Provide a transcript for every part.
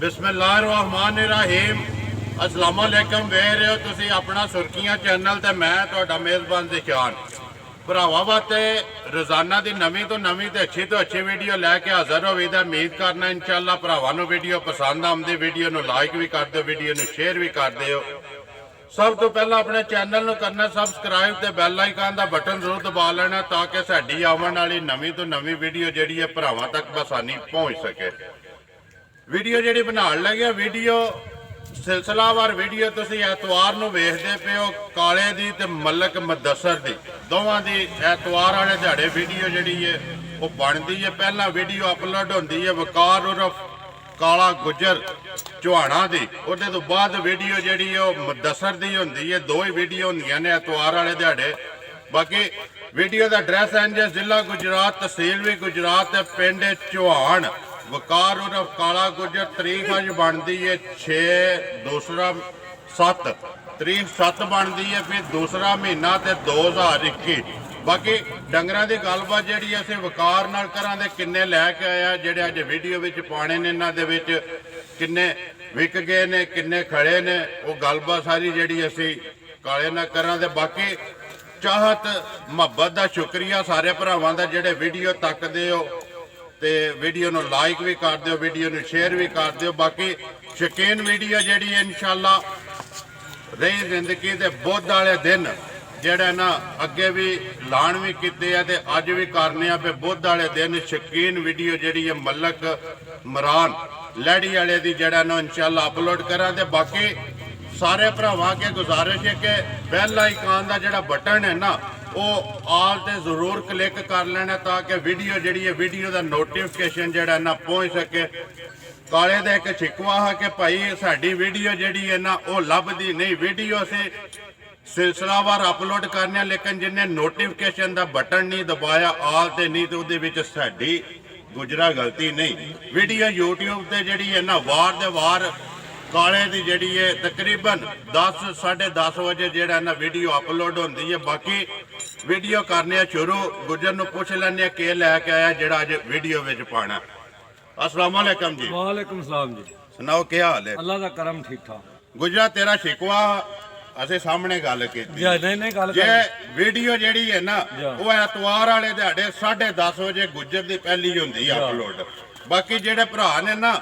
बिस्मिल्लाहिर्रहमानिर्रहीम अस्सलाम वालेकुम। वेख रहे हो तुसी अपना सुर्खियां चैनल ते मैं तुहाडा मेज़बान ज़िशान। भरावां वास्ते रोज़ाना की नवीं तो अच्छी वीडियो लैके हाज़र हो। उम्मीद करना इंशाअल्लाह भरावां नूं वीडियो पसंद आउंदी। वीडियो नूं लाइक भी कर दो, वीडियो नूं शेयर भी कर दिओ। सब तो पहला अपने चैनल नूं करना सबसक्राइब ते बैल आइकन का बटन जरूर दबा लेना ताकि साडी आउण वाली नवीं तो नवीं वीडियो जिहड़ी है भरावां तक बसानी पहुँच सके। वीडियो जिहड़ी बनाउण लगे वीडियो सिलसिलावार वीडियो तुसीं एतवार नूं वेखदे पे हो। काले दी ते मलक मुदस्सर दी दोवां दी एतवार वाले दिहाड़े वीडियो जिहड़ी है वो बनदी है। पहला वीडियो अपलोड होंदी है वकार उर्फ काला गुजर चौहाना दी, उहदे तो बाद वीडियो जिहड़ी है मुदस्सर दी होंदी है। दो ही वीडियो होंदियां ने एतवार वाले दिहाड़े। बाकी वीडियो का एड्रैस इंज है जिला गुजरात तहसील भी गुजरात पिंड चौहान वकार उर्फ काला गुजर। तरीक अज बनती है 6/2/7 तरीक 7 बनती है फिर दूसरा महीना तो 2021। बाकी डंगरां दी गलबात जिहड़ी असीं वकार नाल करां दे किन्ने लैके आया जिहड़े अज वीडियो विच पाने ने, इन्हां दे विच किन्ने विक गए ने किन्ने खड़े ने, वो गलबात सारी जिहड़ी असीं काले नाल करां दे। बाकी चाहत मुहब्बत का शुक्रिया सारे भरावां दा जिहड़े वीडियो तकदे हो ते वीडियो नूं लाइक भी कर दिओ, वीडियो नूं शेयर भी कर दिओ। बाकी शकीन वीडियो जिहड़ी है इंशाअल्लाह रही जिंदगी दे बुध वाले दिन जिहड़ा ना अगे भी ऐलान भी कीते आ ते अज भी करने आ पे बुध वाले दिन शकीन वीडियो जिहड़ी है मलक मरान लैड़ी वाले दी जिहड़ा ना इंशाअल्लाह अपलोड करां। ते बाकी सारे भरावां अगे गुजारिश है कि बैल आइकन का जिहड़ा बटन है ना वो आल ते जरूर क्लिक कर लेना ताकि वीडियो जिहड़ी है वीडियो का नोटिफिकेशन जिहड़ा ना पहुँच सके। काले दा एक शिकवा है कि भाई साडी वीडियो जिहड़ी है ना वो लभदी नहीं। वीडियो असीं सिलसिलावार अपलोड करने लेकिन जिन्हें नोटिफिकेशन का बटन नहीं दबाया आल ते नहीं तो उहदे विच साडी गुजरा गलती नहीं। वीडियो यूट्यूब ते जिहड़ी है ना वार दे वार काले दी जिहड़ी है तकरीबन 10 साढ़े 10 बजे जिहड़ा ना वीडियो अपलोड होंदी है। बाकी वीडियो करने शुरू गुजर नूं पुछ लैने के लैके आया जिहड़ा अज वीडियो विच पाना। अस्सलाम वालेकुम जी। वालेकुम सलाम जी। सुनाओ क्या हाल है? अल्लाह दा करम ठीक ठाक। गुजरा तेरा शिकवा असें सामने गल की नहीं गल जे वीडियो जिहड़ी है ना वो एतवार वाले दिहाड़े 10:30 बजे गुजर दी पहली होंदी है अपलोड। बाकी जेडे भरा ने ना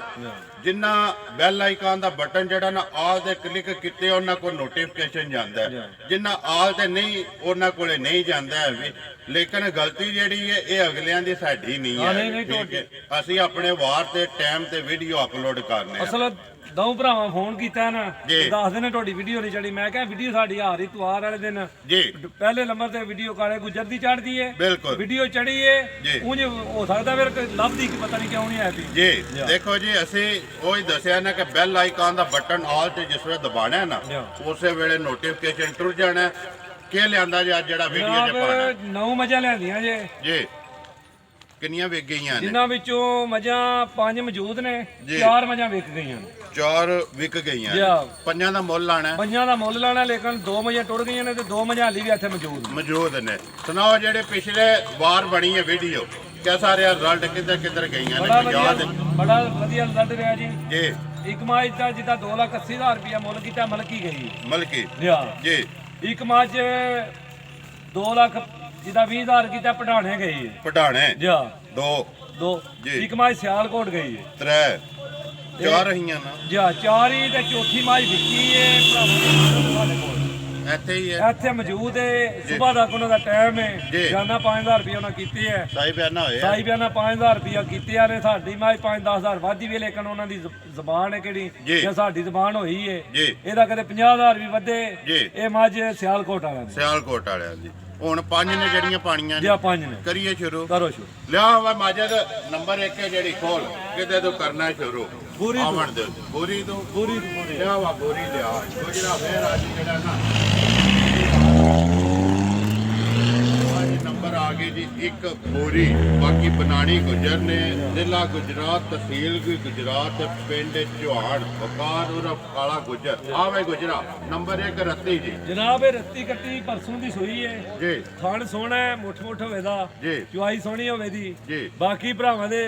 जिन्ना बैल आइकन का बटन जड़ा ना आल ते क्लिक किते उन्हां को नोटिफिकेशन जांदा है, जिन्ना आल ते नहीं उन्हां कोले नहीं जांदा है भी। लेकिन गलती जिहड़ी है ये अगलियां दी साडी नहीं है। ठीक है असीं अपने वार ते टाइम ते वीडियो अपलोड करने असल दो भरावां फोन कीता ना दस दिन तुहाडी वीडियो नहीं चढ़ी। मैं कहा वीडियो साडी आ रही इतवार वाले दिन जी पहले नंबर ते वीडियो काले गुजर दी चढ़दी है। बिल्कुल वीडियो चढ़ी है उंज हो सकदा फिर लभदी पता नहीं क्यों नहीं आई जी। देखो जी असीं ओही दस्सिया ना कि बैल आइकन का बटन आल ते जिस वे दबाना है ना उस वेले नोटिफिकेशन टुर जाना है। के लियांदा जी अज जिहड़ा वीडियो च पाना 9 मझां लियांदियां जे जी किन्नियां विक गईयां ने? जिन्हां विचों मझां 5 मौजूद ने, 4 मझां विक गईयां ने। 4 विक गईयां जी पंजां दा मुੱਲ लाना है। पंजां दा मुੱਲ लाना लेकिन 2 मझां टुर गईयां ने ते 2 मझां हाली भी इत्थे मौजूद ने। सुनाओ जेडे पिछले बार बनी है वीडियो कैसा रहा रिजल्ट, किधर किधर गईयां ने? बड़ा वधिया रिजल्ट रहा जी। जी एक माच दा जिद्दां 2,80,000 रुपया मुੱਲ कीता मलकी गई मलकी जी। एक माच 2 ਲੱਖ जिद्दां 20,000 कीता पढ़ाने गई पढ़ाने जी। 2 जी एक माच सियालकोट गई है 3 4 रहीਆਂ ना जी। 4 ही ते चौथी माच विकी है भरावां कोल ਇੱਥੇ ही है ਇੱਥੇ ਮੌਜੂਦ ਹੈ। ਸਵੇਰ ਦਾ ਉਹਨਾਂ ਦਾ ਟਾਈਮ ਹੈ ਜਾਨਾ 5,000 ਰੁਪਏ ਉਹਨਾਂ ਕੀਤੀ ਹੈ। ਸਾਈ ਬਿਆਨਾ ਹੋਇਆ ਸਾਈ ਬਿਆਨਾ 5,000 ਰੁਪਏ ਕੀਤੀਆਂ ਨੇ। ਸਾਡੀ ਮਾਈ 5-10,000 ਵਾਧੀ ਵੀ ਲੇਕਿਨ ਉਹਨਾਂ ਦੀ ਜ਼ਬਾਨ ਹੈ ਕਿਹੜੀ ਜਾਂ ਸਾਡੀ ਜ਼ਬਾਨ ਹੋਈ ਹੈ ਇਹਦਾ ਕਦੇ 50,000 ਵੀ ਵਧੇ। ਇਹ ਮੱਝ ਸਿਆਲਕੋਟ ਵਾਲਿਆਂ ਦੀ ਸਿਆਲਕੋਟ ਵਾਲਿਆਂ ਦੀ। ਹੁਣ 5 ਨੇ ਜਿਹੜੀਆਂ ਪਾਣੀਆਂ ਜੀ 5 ਨੇ। ਕਰੀਏ ਸ਼ੁਰੂ ਕਰੋ ਸ਼ੁਰੂ। ਲਿਆ ਵਾ ਮਾਜਦ ਨੰਬਰ 1 ਹੈ ਜਿਹੜੀ ਖੋਲ ਕਿਤੇ ਤੋਂ ਕਰਨਾ ਸ਼ੁਰੂ ਪੂਰੀ ਆਵਣ ਦੇ ਪੂਰੀ ਤੋਂ ਲਿਆ ਵਾ ਪੂਰੀ ਲਿਆ ਗੁਜਰਾ ਫੇਰ ਅੱਜ ਜਿਹੜਾ ਨਾ नंबर आ गए जी एक बोरी। बाकी बनानी गुजर ने जिला गुजरात तहसील भी गुजरात पिंड चौहान वकार उर्फ काला गुजर। आवे गुजरा नंबर 1 रत्ती जी। जनाब रत्ती कट्टी परसों दी सोई है जी। खान सोहना है मुठ मुठ होवे दा जी। चुआई सोहनी होवे दी जी। बाकी भरावां दे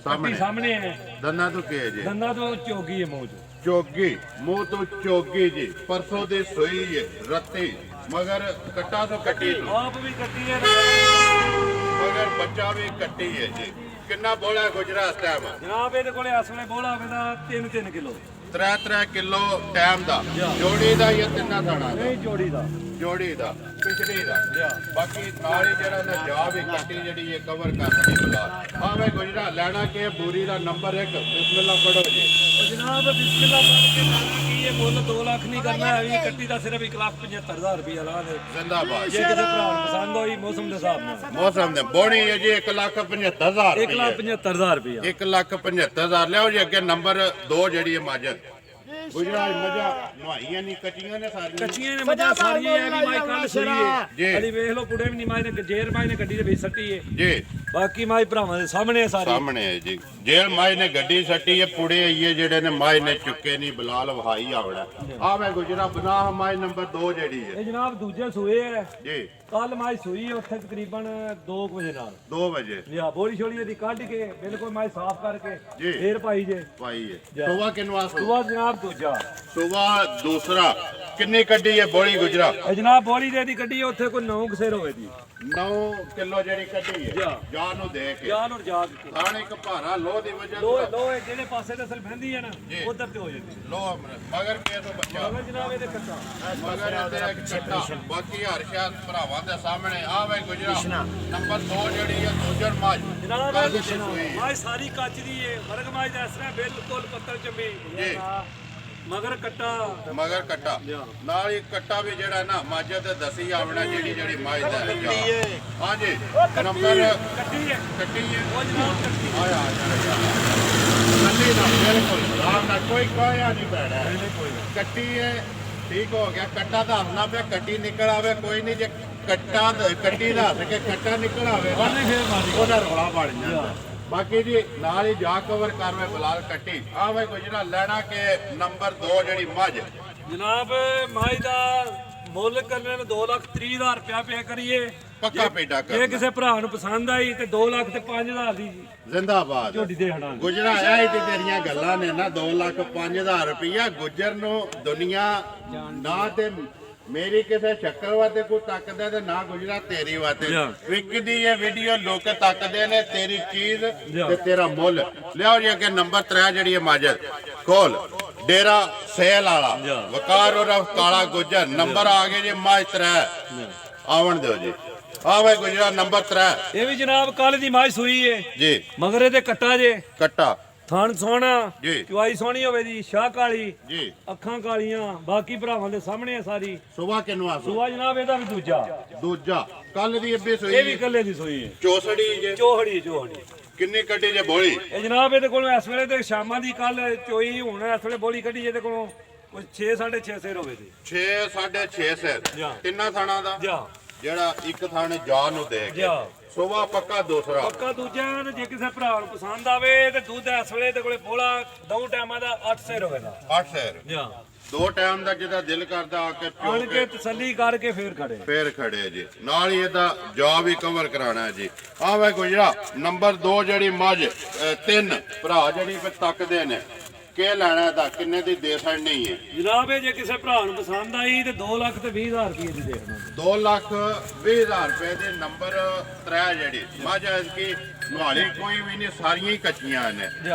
ਕੱਟੀ ਸਾਹਮਣੇ ਹੈ। ਦੰਦਾਂ ਤੋਂ ਕੀ ਹੈ ਜੀ? ਦੰਦਾਂ ਤੋਂ ਚੋਗੀ ਹੈ ਮੂੰਹ ਚੋਗੀ, ਮੂੰਹ ਤੋਂ ਚੋਗੀ ਜੀ। ਪਰਸੋਂ ਦੀ ਸੂਈ ਹੈ ਰੱਤੀ, ਮਗਰ ਕੱਟਾ ਤੋਂ ਕੱਟੀ ਤੋਂ ਆਪ ਵੀ ਕੱਟੀ ਹੈ ਮਗਰ ਬੱਚਾ ਵੀ ਕੱਟੀ ਹੈ ਜੀ। ਕਿੰਨਾ ਬੋਲਾ ਗੁਜਰਾ ਇਸ ਟਾਈਮ? ਜਨਾਬ ਇਹਦੇ ਕੋਲੇ ਇਸ ਵੇਲੇ ਬੋਲਾ ਹੋਵੇਗਾ 3-3 ਕਿਲੋ 3 ਕਿਲੋ ਟਾਈਮ ਦਾ। ਜੋੜੀ ਦਾ ਜਾਂ ਤਿੰਨਾਂ ਥਾਣਾ ਦਾ? ਨਹੀਂ ਜੋੜੀ ਦਾ। ਜੋੜੀ ਦਾ, ਪਿਛੜੀ ਦਾ। ਬਾਕੀ ਨਾਲ ਹੀ ਜਿਹੜਾ ਨਾ ਜਾ ਵੀ ਕੱਟੀ ਜਿਹੜੀ ਇਹ ਕਵਰ ਕਰਨੀ ਬੁਲਾ ਆਵੇ ਗੁਜਰਾ ਲੈਣਾ ਕਿ ਬੂਰੀ ਦਾ ਨੰਬਰ 1 ਬਿਸਮਿਲ੍ਲਾ ਪੜੋ ਜੀ। ਜਨਾਬ ਬਿਸਮਿਲ੍ਲਾ ਪੜ ਕੇ ਲੈਣਾ ਕੀ ਇਹ ਮੁੱਲ 2 ਲੱਖ ਨਹੀਂ ਕਰਨਾ ਹੈ ਵੀ ਕੱਟੀ ਦਾ ਸਿਰਫ 1,75,000 ਰੁਪਏ ਲਾ ਦੇ। ਜ਼ਿੰਦਾਬਾਦ। ਜੇ ਕਿਸੇ ਭਰਾ ਨੂੰ ਪਸੰਦ ਹੋਈ ਮੌਸਮ ਦੇ ਹਿਸਾਬ ਨਾਲ ਮੌਸਮ ਦੇ ਬੋਣੀ ਹੈ ਜੀ 1,75,000 1,75,000 ਰੁਪਏ 1,75,000 ਲਿਆਓ ਜੀ। ਅੱਗੇ ਨੰਬਰ 2 ਜਿਹੜੀ ਹੈ ਮਾਜਦ ਗੁਜਰਾ ਮਜਾ ਨਵਾਈਆਂ ਨਹੀਂ ਕੱਚੀਆਂ ਨੇ ਸਾਰੀਆਂ। ਕੱਚੀਆਂ ਨੇ ਮਜਾ ਸਾਰੀਆਂ ਐ ਵੀ ਮਾਈ ਕੱਲ ਸਹੀ ਹੈ ਅਲੀ ਵੇਖ ਲੋ ਪੁੜੇ ਵੀ ਨਹੀਂ ਮਾਈ ਨੇ ਜੇਰ ਮਾਈ ਨੇ ਗੱਡੀ ਦੇ ਵਿੱਚ ਸੱਟੀ ਹੈ ਜੀ। ਬਾਕੀ ਮਾਈ ਭਰਾਵਾਂ ਦੇ ਸਾਹਮਣੇ ਸਾਰੇ ਸਾਹਮਣੇ ਹੈ ਜੀ। ਜੇਰ ਮਾਈ ਨੇ ਗੱਡੀ ਸੱਟੀ ਹੈ, ਪੁੜੇ ਆਈਏ ਜਿਹੜੇ ਨੇ ਮਾਈ ਨੇ ਚੁੱਕੇ ਨਹੀਂ ਬਲਾਲ ਵਹਾਈ ਆਵੜਾ ਆਵੇ ਗੁਜਰਾ ਬਨਾ ਮਾਈ ਨੰਬਰ 2 ਜਿਹੜੀ ਹੈ ਇਹ ਜਨਾਬ ਦੂਜੇ ਸੂਏ ਹੈ ਜੀ। ਕੱਲ ਮਾਈ ਸੂਈ ਉੱਥੇ ਤਕਰੀਬਨ 2 ਵਜੇ ਨਾਲ 2 ਵਜੇ ਲਿਆ ਬੋਲੀ ਛੋਲੀ ਦੀ ਕੱਢ ਕੇ ਬਿਲਕੁਲ ਮਾਈ ਸਾਫ਼ ਕਰਕੇ ਜੀ ਫੇਰ ਪਾਈ ਜੇ ਪਾਈ ਹੈ। ਸੁਬਾ ਕਿੰਨਵਾ ਸੁਬਾ ਜਨਾਬ ਦੂਜਾ ਸੁਬਾ ਦੂਸਰਾ ਕਿੰਨੀ ਕੱਢੀ ਹੈ ਬੋਲੀ ਗੁਜਰਾ? ਇਹ ਜਨਾਬ ਬੋਲੀ ਦੇ ਦੀ ਕੱਢੀ ਉੱਥੇ ਕੋਈ 9 ਕਸੇਰ ਹੋਵੇ ਦੀ 9 ਕਿਲੋ ਜਿਹੜੀ ਕੱਢੀ ਹੈ ਜਾਨ ਨੂੰ ਦੇ ਕੇ ਜਾਨ ਔਰ ਜਾਗ ਕੇ ਥਾਣ ਇੱਕ ਭਾਰਾ ਲੋਹ ਦੀ ਵਜ੍ਹਾ ਲੋ ਜਿਹੜੇ ਪਾਸੇ ਤੇ ਅਸਲ ਬਹਿੰਦੀ ਹੈ ਨਾ ਉਧਰ ਤੇ ਹੋ ਜਾਂਦੀ ਲੋਹ ਮਗਰ ਕੇ ਤੋਂ ਬੱਚਾ ਮਗਰ ਜਨਾਬ ਇਹਦੇ ਕੱਟਾ ਮਗਰ ਇਹਦੇ ਇੱਕ ਕੱਟਾ। ਬਾਕੀ ਹਰ ਸ਼ਾਇਦ ਭਰਾਵਾਂ ਦੇ ਸਾਹਮਣੇ ਆਵੇ ਗੁਜਰਾ ਨੰਬਰ 2 ਜਿਹੜੀ ਹੈ ਦੂਜਰ ਮਾਜ ਜਨਾਬ ਮਾਈ ਸਾਰੀ ਕੱਚ ਦੀ ਏ ਵਰਗ ਮਾਜ ਦਾ ਇਸ ਤਰ੍ਹਾਂ ਬਿਲਕੁਲ ਪੱਤਲ ਚੰਬੀ ਜੀ। ਮਗਰ ਕੱਟਾ ਮਗਰ ਕੱਟਾ ਨਾਲ ਹੀ ਕੱਟਾ ਵੀ ਜਿਹੜਾ ਨਾ ਮਾਝੇ ਤੇ ਦਸੀ ਆਵਣਾ ਜਿਹੜੀ ਮਾਜ ਦਾ ਹੈ। ਹਾਂਜੀ ਨੰਬਰ ਕੱਟੀ ਹੈ ਕੱਟੀ ਹੈ ਉਹ ਜਨਾਬ ਕੱਟੀ ਆਇਆ ਕੱਟੀ ਨਾ ਬਿਲਕੁਲ ਆਰਾਮ ਨਾਲ ਕੋਈ ਕੋਇਆ ਨਹੀਂ ਪੈਣਾ ਕੱਟੀ ਹੈ ਠੀਕ ਹੋ ਗਿਆ। ਕੱਟਾ ਤਾਂ ਹੱਸਣਾ ਪਿਆ ਕੱਟੀ ਨਿਕਲ ਆਵੇ ਕੋਈ ਨਹੀਂ ਜੇ ਕੱਟਾ ਕੱਟੀ ਦਾ ਹੱਸ ਕੇ ਕੱਟਾ ਨਿਕਲ ਆਵੇ ਉਹਦਾ ਰੌਲਾ ਬਣ ਜਾਂਦਾ। ਬਾਕੀ ਜੀ ਨਾਲ ਹੀ ਜਾ ਕਵਰ ਕਰਵੇ ਬਲਾਲ ਕੱਟੀ ਆਵੇ ਕੋਈ ਜਿਹੜਾ ਲੈਣਾ ਕਿ ਨੰਬਰ 2 ਜਿਹੜੀ ਮੱਝ ਜਨਾਬ ਮਾਈ ਦਾ ਮੁੱਲ ਕਰਨੇ ਨੂੰ 2,30,000 ਰੁਪਇਆ ਪੇ ਕਰੀਏ ਪੱਕਾ ਪੇਡਾ ਕਰ ਜੇ ਕਿਸੇ ਭਰਾ ਨੂੰ ਪਸੰਦ ਆਈ ਤੇ 2 ਲੱਖ ਤੇ 5,000 ਦੀ ਜ਼ਿੰਦਾਬਾਦ ਝੋਟੀ ਦੇ ਹਟਾਂ ਗੁਜਰਾ ਆਇਆ ਤੇ ਤੇਰੀਆਂ ਗੱਲਾਂ ਨੇ ਨਾ 2,05,000 ਰੁਪਇਆ ਗੁਜਰ ਨੂੰ ਦੁਨੀਆ ਨਾ ਤੇ ਮੇਰੀ ਕਿਸੇ ਸ਼ੱਕਰ ਵਾਤੇ ਕੋਈ ਤੱਕਦਾ ਤੇ ਨਾ ਗੁਜਰਾ ਤੇਰੀ ਵਾਤੇ ਵਿਕਦੀ ਇਹ ਵੀਡੀਓ ਲੋਕ ਤੱਕਦੇ ਨੇ ਤੇਰੀ ਚੀਜ਼ ਤੇ ਤੇਰਾ ਮੁੱਲ। ਲਿਆਓ ਜੀ ਅੱਗੇ ਨੰਬਰ 3 ਜਿਹੜੀ ਹੈ ਮਾਜਦ ਖੋਲ ਡੇਰਾ ਸੇਲ ਵਾਲਾ ਵਕਾਰ ਔਰ ਕਾਲਾ ਗੁਜਰ ਨੰਬਰ ਆ ਗਏ ਜੀ ਮਾਜ 3 ਆਵਣ ਦਿਓ ਜੀ। ਆਵੇ ਗੁਜਰਾ ਨੰਬਰ 3 ਇਹ ਵੀ ਜਨਾਬ ਕੱਲ ਦੀ ਮਾਝ ਸੂਈ ਏ ਜੀ। ਮਗਰ ਇਹਦੇ ਕੱਟਾ ਜੇ ਕੱਟਾ ਥਣ ਸੋਹਣਾ ਜੀ। ਚੁਆਈ ਸੋਹਣੀ ਹੋਵੇ ਦੀ ਸ਼ਾਹ ਕਾਲੀ ਜੀ ਅੱਖਾਂ ਕਾਲੀਆਂ ਬਾਕੀ ਭਰਾਵਾਂ ਦੇ ਸਾਹਮਣੇ ਆ ਸਾਰੀ ਸੁਬਾ ਕਿੰਨੂ ਆ ਸੁਆ ਜਨਾਬ ਇਹਦਾ ਵੀ ਦੂਜਾ ਕੱਲ ਦੀ ਅੱਬੇ ਸੋਈ ਇਹ ਵੀ ਕੱਲੇ ਦੀ ਸੋਈ ਏ ਚੋਸੜੀ ਜੇ ਚੋਹੜੀ ਕਿੰਨੀ ਕੱਟੀ ਜੇ ਬੋਲੀ? ਇਹ ਜਨਾਬ ਇਹਦੇ ਕੋਲ ਇਸ ਵੇਲੇ ਤੇ ਸ਼ਾਮਾਂ ਦੀ ਕੱਲ ਚੋਈ ਹੁਣ ਇਸ ਵੇਲੇ ਬੋਲੀ ਕੱਢੀ ਇਹਦੇ ਕੋਲੋਂ ਕੋਈ 6 6.5 ਸਿਰ ਹੋਵੇ ਦੀ 6 6.5 ਸਿਰ ਤਿੰਨਾਂ ਥਾਣਾ ਦਾ ਜਾ ਜਿਹੜਾ ਇੱਕ ਥਾਣੇ ਜਾ ਨੂੰ ਦੇ ਕੇ ਸੁਬਾ ਪੱਕਾ ਦੂਸਰਾ ਪੱਕਾ ਦੂਜਾ ਤੇ ਜੇ ਕਿਸੇ ਭਰਾ ਨੂੰ ਪਸੰਦ ਆਵੇ ਤੇ ਦੁੱਧ ਇਸ ਵੇਲੇ ਤੇ ਕੋਲੇ ਬੋਲਾ ਦੋ ਟਾਈਮਾਂ ਦਾ 8 ਸਿਰ ਹੋਵੇਗਾ 8 ਸਿਰ ਜਾ 2 ਟਾਈਮ ਦਾ ਜਿਹਦਾ ਦਿਲ ਕਰਦਾ ਆ ਕੇ ਆਣ ਕੇ ਤਸੱਲੀ ਕਰਕੇ ਫੇਰ ਖੜੇ ਜੀ। ਨਾਲ ਹੀ ਇਹਦਾ ਜਵਾਬ ਵੀ ਕਵਰ ਕਰਾਣਾ ਹੈ ਜੀ। ਆ ਵੇ ਗੁਜਰਾ ਨੰਬਰ 2 ਜਿਹੜੀ ਮੱਝ 3 ਭਰਾ ਜਿਹੜੀ ਫਿਰ ਤੱਕਦੇ ਨੇ ਕਿ ਲੈਣਾ ਦਾ ਕਿੰਨੇ ਦੀ ਦੇ ਛੱਡਣੀ ਹੈ ਜਨਾਬ ਇਹ ਜੇ ਕਿਸੇ ਭਰਾ ਨੂੰ ਪਸੰਦ ਆਈ ਤੇ 2,20,000 ਰੁਪਏ ਦੀ ਦੇਖਣਾ 2,20,000 ਰੁਪਏ ਦੇ ਨੰਬਰ 3 ਜਿਹੜੀ ਮੱਝ ਕੀ ਨਵਾਲੀ ਕੋਈ ਵੀ ਨਹੀਂ ਸਾਰੀਆਂ ਹੀ ਕੱਚੀਆਂ ਨੇ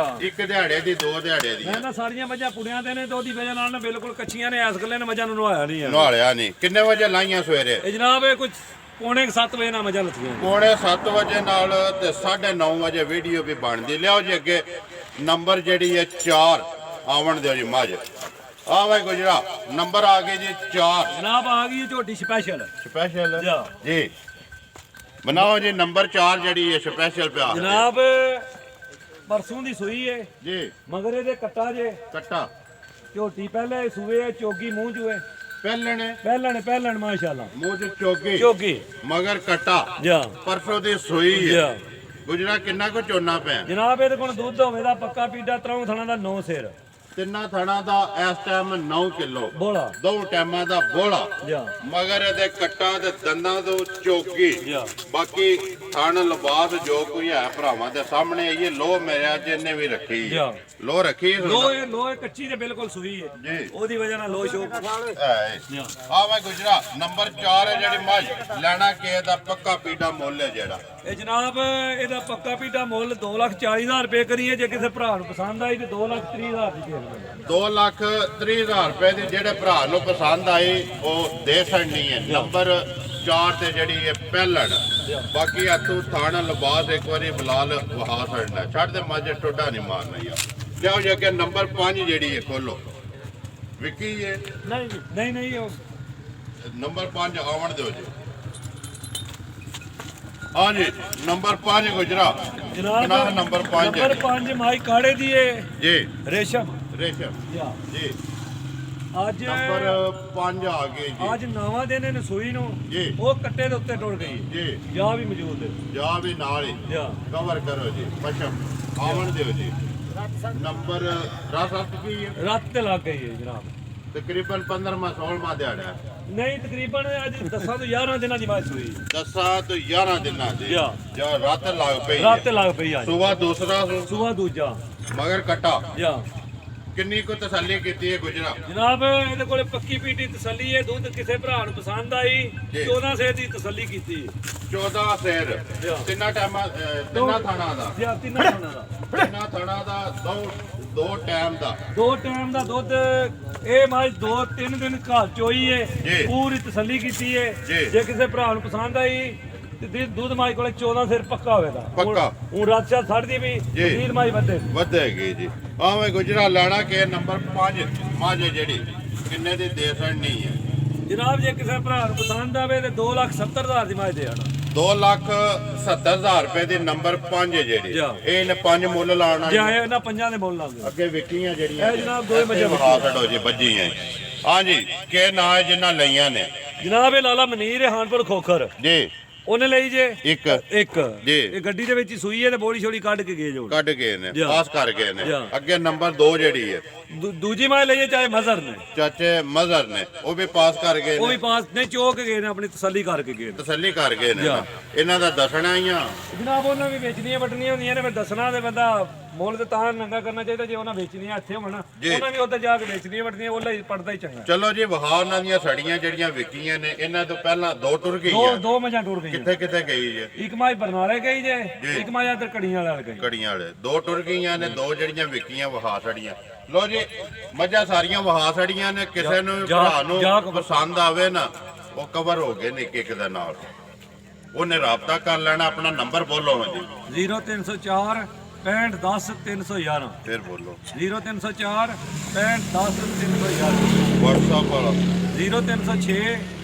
ਇੱਕ ਦਿਹਾੜੇ ਦੀ 2 ਦਿਹਾੜੇ ਦੀ ਨਾ ਸਾਰੀਆਂ ਮੱਝਾਂ ਪੁੜਿਆਂ ਦੇ ਨੇ ਤੇ ਉਹਦੀ ਵਜ੍ਹਾ ਨਾਲ ਬਿਲਕੁਲ ਕੱਚੀਆਂ ਨੇ ਇਸ ਗੱਲੇ ਨੇ ਮੱਝਾਂ ਨੂੰ ਨਵਾਇਆ ਨਹੀਂ ਨਵਾਲਿਆ ਨਹੀਂ। ਕਿੰਨੇ ਵਜੇ ਲਾਈਆਂ ਸਵੇਰੇ? ਇਹ ਜਨਾਬ ਇਹ ਕੁਝ ਪੌਣੇ 7 ਵਜੇ ਨਾਲ ਮੱਝਾਂ ਲੱਥੀਆਂ ਪੌਣੇ 7 ਵਜੇ ਨਾਲ ਤੇ 9:30 ਵਜੇ ਵੀਡੀਓ ਵੀ ਬਣਦੀ। ਲਿਆਓ ਜੀ ਅੱਗੇ ਨੰਬਰ ਜਿਹੜੀ ਹੈ 4 ਆਵਣ ਦਿਓ ਜੀ ਮੱਝ ਆਵੇ ਗੁਜਰਾ ਨੰਬਰ ਆ ਗਏ ਜੀ 4 ਜਨਾਬ ਆ ਗਈ ਝੋਟੀ ਸਪੈਸ਼ਲ ਜੀ ਬਣਾਓ ਜੀ ਨੰਬਰ 4 ਜਿਹੜੀ ਹੈ ਸਪੈਸ਼ਲ ਪਿਆ ਜਨਾਬ ਪਰਸੋਂ ਦੀ ਸੂਈ ਏ ਜੀ। ਮਗਰ ਇਹਦੇ ਕੱਟਾ ਜੇ ਕੱਟਾ ਝੋਟੀ ਪਹਿਲੇ ਸੂਏ ਚੋਗੀ ਮੂੰਹ ਜੂਏ ਪਹਿਲਣ ਮਾਸ਼ਾਅੱਲਾ ਮੂੰਹ ਚ ਚੋਗੀ ਮਗਰ ਕੱਟਾ ਜਾ ਪਰਸੋਂ ਦੀ ਸੂਈ ਹੈ ਗੁਜਰਾ ਕਿੰਨਾ ਕੋ ਚੋਨਾ ਪਿਆ ਜਨਾਬ ਇਹਦੇ ਕੋਲ ਦੁੱਧ ਹੋਵੇ ਦਾ ਪੱਕਾ ਪੀਡਾ ਤਰੋਂ ਥਣਾ ਦਾ 9 ਸਿਰ ਤਿੰਨਾਂ ਥਣਾ ਦਾ ਇਸ ਟਾਈਮ 9 ਕਿਲੋ ਬੋਲਾ ਦੋ ਟਾਈਮਾਂ ਦਾ ਬੋਲਾ ਜਾ ਮਗਰ ਇਹਦੇ ਕੱਟਾਂ ਤੇ ਦੰਦਾਂ ਤੋਂ ਚੋਕੀ ਜਾ ਬਾਕੀ ਥਣ ਲਿਬਾਸ ਜੋ ਕੋਈ ਹੈ ਭਰਾਵਾਂ ਦੇ ਸਾਹਮਣੇ ਇਹ ਲੋ ਮੇਰਾ ਜਿੰਨੇ ਵੀ ਰੱਖੀ ਜਾ ਲੋ ਰੱਖੀ ਲੋਏ ਕੱਚੀ ਤੇ ਬਿਲਕੁਲ ਸੂਈ ਹੈ ਜੀ ਉਹਦੀ ਵਜ੍ਹਾ ਨਾਲ ਲੋ ਸ਼ੋ ਆ ਵਾ ਗੁਜਰਾ ਨੰਬਰ 4 ਹੈ ਜਿਹੜੀ ਮੱਝ ਲੈਣਾ ਕੇ ਦਾ ਪੱਕਾ ਪੀਡਾ ਮੁੱਲ ਹੈ ਜਿਹੜਾ ਇਹ ਜਨਾਬ ਇਹਦਾ ਪੱਕਾ ਪੀਡਾ ਮੁੱਲ 2,40,000 ਰੁਪਏ ਕਰੀਏ ਜੇ ਕਿਸੇ ਭਰਾ ਨੂੰ ਪਸੰਦ ਆਈ ਤੇ 2,30,000 ਦੀ ਦੇ ਦੇਵਾਂਗੇ 2,30,000 ਰੁਪਏ ਦੀ ਜਿਹੜੇ ਭਰਾ ਨੂੰ ਪਸੰਦ ਆਈ ਉਹ ਦੇ ਸਕਣੀ ਹੈ ਨੰਬਰ 4 ਤੇ ਜਿਹੜੀ ਇਹ ਪਹਿਲਣ ਬਾਕੀ ਹੱਥੋਂ ਥਾਣਾ ਲਿਬਾਸ ਇੱਕ ਵਾਰੀ ਬਲਾਲ ਵਹਾ ਛੱਡਣਾ ਛੱਡ ਦੇ ਮਾਝੇ ਟੋਡਾ ਨਹੀਂ ਮਾਰਨਾ ਯਾਰ ਲਿਆਓ ਜੇ ਕਿ ਨੰਬਰ 5 ਜਿਹੜੀ ਹੈ ਖੋਲੋ ਵਿਕੀ ਹੈ ਨਹੀਂ ਉਹ ਨੰਬਰ 5 ਆਵਣ ਦਿਓ ਜੀ ਹਾਂਜੀ ਨੰਬਰ 5 ਗੁਜਰਾ ਜਨਾਬ ਨੰਬਰ 5 ਨੰਬਰ 5 ਮਾਈ ਕਾੜੇ ਦੀ ਏ ਜੀ ਰੇਸ਼ਮ ਰੇਸ਼ਮ ਜੀ ਅੱਜ ਨੰਬਰ 5 ਆ ਗਏ ਜੀ ਅੱਜ ਨਵਾਂ ਦਿਨ ਇਹਨੂੰ ਸੂਈ ਨੂੰ ਜੀ ਉਹ ਕੱਟੇ ਦੇ ਉੱਤੇ ਟੁੱਟ ਗਈ ਜੀ ਜਾ ਵੀ ਮੌਜੂਦ ਹੈ ਜਾ ਵੀ ਨਾਲ ਹੀ ਜਾ ਕਵਰ ਕਰੋ ਜੀ ਪਛਮ ਆਵਣ ਦਿਓ ਜੀ ਨੰਬਰ ਰਸਤ ਕੀ ਹੈ ਰਾਤ ਤੇ ਲੱਗ ਗਈ ਹੈ ਜਨਾਬ ਤਕਰੀਬਨ 15ਵਾਂ 16ਵਾਂ ਦਿਹਾੜਾ ਨਹੀਂ ਤਕਰੀਬਨ ਅੱਜ 10 ਤੋਂ 11 ਦਿਨਾਂ ਦੀ ਬਾਤ ਹੋਈ 10 ਤੋਂ 11 ਦਿਨਾਂ ਦੀ ਜਾ ਜਾਂ ਰਾਤ ਲੱਗ ਪਈ ਰਾਤ ਤੇ ਲੱਗ ਪਈ ਅੱਜ ਸਵੇਰ ਦੂਸਰਾ ਸੁਬਾ ਦੂਜਾ ਮਗਰ ਕਟਾ ਜਾ ਕਿੰਨੀ ਕੋ ਤਸੱਲੀ ਕੀਤੀ ਹੈ ਗੁਜਰਾ ਜਨਾਬ ਇਹਦੇ ਕੋਲੇ ਪੱਕੀ ਪੀਟੀ ਤਸੱਲੀ ਹੈ ਦੁੱਧ ਕਿਸੇ ਭਰਾ ਨੂੰ ਪਸੰਦ ਆਈ 14 ਸੇ ਦੀ ਤਸੱਲੀ ਕੀਤੀ 14 ਸੇਰ ਤਿੰਨਾਂ ਟਾਈਮਾਂ ਤਿੰਨਾਂ ਥਾਣਾ ਦਾ ਜਾਂ ਤਿੰਨਾਂ ਥਾਣਾ ਦਾ ਦੋ ਟਾਈਮ ਦਾ ਦੋ ਟਾਈਮ ਦਾ ਦੁੱਧ ਇਹ ਮੱਝ 2-3 ਦਿਨ ਘਰ ਚੋਈ ਏ ਪੂਰੀ ਤਸੱਲੀ ਕੀਤੀ ਏ ਜੇ ਕਿਸੇ ਭਰਾ ਨੂੰ ਪਸੰਦ ਆਈ ਤੇ ਦੁੱਧ ਮੱਝ ਕੋਲੇ 14 ਸਿਰ ਪੱਕਾ ਹੋਵੇਗਾ ਪੱਕਾ ਹੁਣ ਰਾਤ ਛੱਡਦੀ ਵੀ ਵੀਰ ਮੱਝ ਵਧੇਗੀ ਜੀ ਆਵੇਂ ਗੁਜਰਾ ਲੈਣਾ ਕਿ ਨੰਬਰ 5 ਮੱਝ ਜਿਹੜੀ ਕਿੰਨੇ ਦੀ ਦੇ ਸਕਣੀ ਹੈ ਜਨਾਬ ਜੇ ਕਿਸੇ ਭਰਾ ਨੂੰ ਪਸੰਦ ਆਵੇ ਤੇ 2,70,000 ਦੀ ਮੱਝ ਦੇ ਆਣਾ 2,70,000 ਰੁਪਏ ਦੀ ਨੰਬਰ 5 ਜਿਹੜੀ ਇਹ ਇਹਨੇ 5 ਮੁੱਲ ਲਾਣਾ ਜੀ ਇਹਨਾਂ ਪੰਜਾਂ ਦੇ ਮੁੱਲ ਲਾਉਂਦੇ ਅੱਗੇ ਵਿਕੀਆਂ ਜਿਹੜੀਆਂ ਇਹ ਜਨਾਬ ਦੋ ਮੱਝਾਂ ਵਿਖਾ ਛੱਡੋ ਜੀ ਵੱਜੀਆਂ ਹਾਂਜੀ ਕਿ ਨਾਂ ਹੈ ਜਿਨ੍ਹਾਂ ਲਈਆਂ ਨੇ ਜਨਾਬ ਇਹ ਲਾਲਾ ਮਨੀਰ ਹੈ ਹਾਨਪੁਰ ਖੋਖਰ ਜੀ ਉਹਨੇ ਲਈ ਜੇ ਇੱਕ ਜੀ ਇਹ ਗੱਡੀ ਦੇ ਵਿੱਚ ਹੀ ਸੂਈ ਹੈ ਤੇ ਬੋਲੀ ਛੋੜੀ ਕੱਢ ਕੇ ਗਏ ਜੋ ਕੱਢ ਗਏ ਨੇ ਪਾਸ ਕਰ ਗਏ ਨੇ ਜੀ। ਅੱਗੇ ਨੰਬਰ 2 ਜਿਹੜੀ ਹੈ ਦੂਜੀ ਮਾਂ ਲਈਏ ਚਾਹੇ ਮਜ਼ਰ ਨੇ ਚਾਚੇ ਮਜ਼ਰ ਨੇ ਉਹ ਵੀ ਪਾਸ ਕਰ ਗਏ ਉਹ ਨੇ ਵੀ ਪਾਸ ਨਹੀਂ ਚੋਕ ਗਏ ਨੇ ਆਪਣੀ ਤਸੱਲੀ ਕਰਕੇ ਗਏ ਨੇ ਤਸੱਲੀ ਕਰ ਗਏ ਨੇ ਨਾ। ਇਹਨਾਂ ਦਾ ਦੱਸਣਾ ਹੀ ਆ ਜਨਾਬ ਉਹਨਾਂ ਵੀ ਵੇਚਣੀਆਂ ਵਟਣੀਆਂ ਹੁੰਦੀਆਂ ਨੇ ਫਿਰ ਦੱਸਣਾ ਤੇ ਬੰਦਾ ਮੁੱਲ ਤੇ ਤਾਂ ਨੰਗਾ ਕਰਨਾ ਚਾਹੀਦਾ ਜੇ ਉਹਨਾਂ ਵੇਚਣੀਆਂ ਇੱਥੇ ਹੋਣ ਉਹਨਾਂ ਵੀ ਉੱਧਰ ਜਾ ਕੇ ਵੇਚਣੀਆਂ ਵਟਣੀਆਂ ਉਹਲਾ ਹੀ ਪੜਦਾ ਹੀ ਚੰਗਾ ਚਲੋ ਜੀ ਵਹਾ ਉਹਨਾਂ ਦੀਆਂ ਸੜੀਆਂ ਜਿਹੜੀਆਂ ਵਿਕੀਆਂ ਨੇ ਇਹਨਾਂ ਤੋਂ ਪਹਿਲਾਂ 2 ਟੁਰ ਗਈਆਂ ਦੋ ਮੱਝਾਂ ਟੁਰ ਗਈਆਂ ਕਿੱਥੇ ਕਿੱਥੇ ਗਈ ਜੇ ਇੱਕ ਮਾਂ ਬਰਨਾਲੇ ਗਈ ਜੇ ਇੱਕ ਮਾਂ ਇੱਧਰ ਕੜੀਆਂ ਵਾਲੇ ਗਈ ਕੜੀਆਂ ਵਾਲੇ 2 ਟੁਰ ਗਈਆਂ ਨੇ 2 ਜਿਹੜੀਆਂ ਵਿਕੀਆਂ ਵਹਾ ਸੜੀਆਂ ਲੋ ਜੀ ਮੱਝਾਂ ਸਾਰੀਆਂ ਵਹਾ ਸੜੀਆਂ ਨੇ ਕਿਸੇ ਨੂੰ ਭਰਾ ਨੂੰ ਪਸੰਦ ਆਵੇ ਨਾ ਉਹ ਕਵਰ ਹੋ ਗਏ ਨੇ ਇੱਕ ਦੇ ਨਾਲ ਉਹਨੇ ਰਾਬਤਾ ਕਰ ਲੈਣਾ ਆਪਣਾ ਨੰਬਰ ਬੋਲੋ ਜੀ 0304 6510 311 ਫਿਰ ਬੋਲੋ 0304 6510 311 WhatsApp ਵਾਲਾ 0306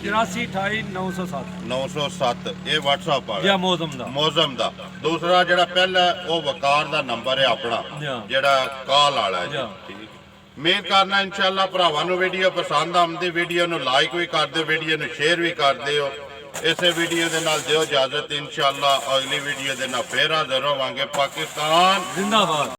8428 907 907 ਇਹ WhatsApp ਵਾਲਾ ਜਾਂ ਮੌਜ਼ਮ ਦਾ ਦੂਸਰਾ ਜਿਹੜਾ ਪਹਿਲਾ ਉਹ ਵਕਾਰ ਦਾ ਨੰਬਰ ਹੈ ਆਪਣਾ ਜਿਹੜਾ ਕਾਲ ਵਾਲਾ ਹੈ ਜੀ ਮੇਰ ਕਰਨਾ ਇਨਸ਼ਾਅੱਲਾ ਭਰਾਵਾਂ ਨੂੰ ਵੀਡੀਓ ਪਸੰਦ ਆਉਂਦੀ ਵੀਡੀਓ ਨੂੰ ਲਾਈਕ ਵੀ ਕਰ ਦਿਓ ਵੀਡੀਓ ਨੂੰ ਸ਼ੇਅਰ ਵੀ ਕਰ ਦਿਓ ਇਸੇ ਵੀਡੀਓ ਦੇ ਨਾਲ ਦਿਓ ਇਜਾਜ਼ਤ ਇਨਸ਼ਾਅੱਲਾ ਅਗਲੀ ਵੀਡੀਓ ਦੇ ਨਾਲ ਫੇਰ ਹਾਜ਼ਰ ਹੋਵਾਂਗੇ ਪਾਕਿਸਤਾਨ ਜ਼ਿੰਦਾਬਾਦ